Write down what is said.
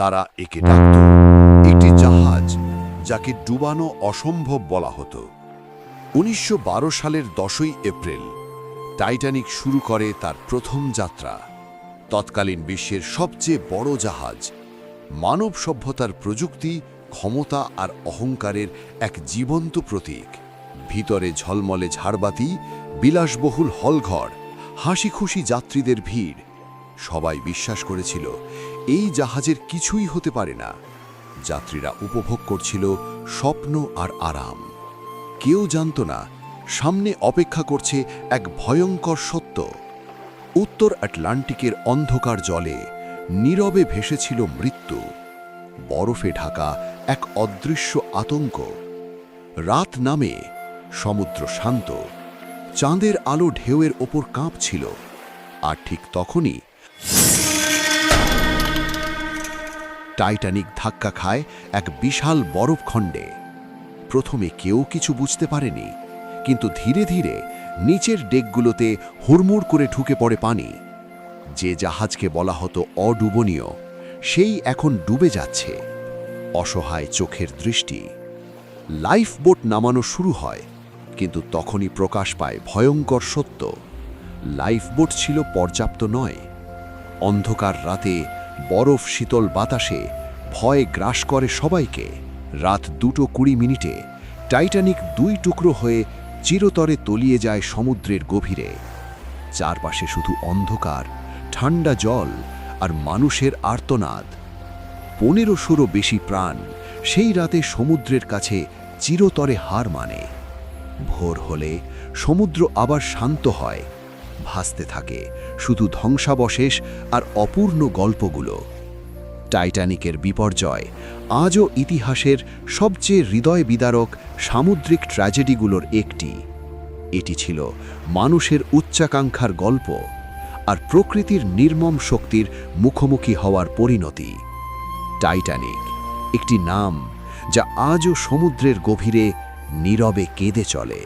তারা একে ডাকত একটি জাহাজ, যাকে ডুবানো অসম্ভব বলা হতো। ১৯১২ সালের ১০ই এপ্রিল টাইটানিক শুরু করে তার প্রথম যাত্রা। তৎকালীন বিশ্বের সবচেয়ে বড় জাহাজ, মানব সভ্যতার প্রযুক্তি, ক্ষমতা আর অহংকারের এক জীবন্ত প্রতীক। ভিতরে ঝলমলে ঝাড়বাতি, বিলাসবহুল হলঘর, হাসি খুশি যাত্রীদের ভিড়। সবাই বিশ্বাস করেছিল এই জাহাজের কিছুই হতে পারে না। যাত্রীরা উপভোগ করছিল স্বপ্ন আর আরাম। কেউ জানত না সামনে অপেক্ষা করছে এক ভয়ঙ্কর সত্য। উত্তর আটলান্টিকের অন্ধকার জলে নীরবে ভেসেছিল মৃত্যু। বরফে ঢাকা এক অদৃশ্য আতঙ্ক। রাত নামে, সমুদ্র শান্ত, চাঁদের আলো ঢেউয়ের ওপর কাঁপছিল। আর ঠিক তখনই টাইটানিক ধাক্কা খায় এক বিশাল বরফখণ্ডে। প্রথমে কেউ কিছু বুঝতে পারেনি, কিন্তু ধীরে ধীরে নিচের ডেকগুলোতে হুড়মুড় করে ঢুকে পড়ে পানি। যে জাহাজকে বলা হতো অডুবনীয়, সেই এখন ডুবে যাচ্ছে। অসহায় চোখের দৃষ্টি। লাইফ বোট নামানো শুরু হয়, কিন্তু তখনই প্রকাশ পায় ভয়ঙ্কর সত্য। লাইফ বোট ছিল পর্যাপ্ত নয়। অন্ধকার রাতে, বরফ শীতল বাতাসে ভয় গ্রাস করে সবাইকে। রাত 2:20 টাইটানিক 2 টুকরো হয়ে চিরতরে তলিয়ে যায় সমুদ্রের গভীরে। চারপাশে শুধু অন্ধকার, ঠান্ডা জল আর মানুষের আর্তনাদ। 1500 বেশি প্রাণ সেই রাতে সমুদ্রের কাছে চিরতরে হার মানে। ভোর হলে সমুদ্র আবার শান্ত হয়। ভাসতে থাকে শুধু ধ্বংসাবশেষ আর অপূর্ণ গল্পগুলো। টাইটানিকের বিপর্যয় আজও ইতিহাসের সবচেয়ে হৃদয় বিদারক সামুদ্রিক ট্র্যাজেডিগুলোর একটি। এটি ছিল মানুষের উচ্চাকাঙ্ক্ষার গল্প আর প্রকৃতির নির্মম শক্তির মুখোমুখি হওয়ার পরিণতি। টাইটানিক, একটি নাম যা আজও সমুদ্রের গভীরে নীরবে কেঁদে চলে।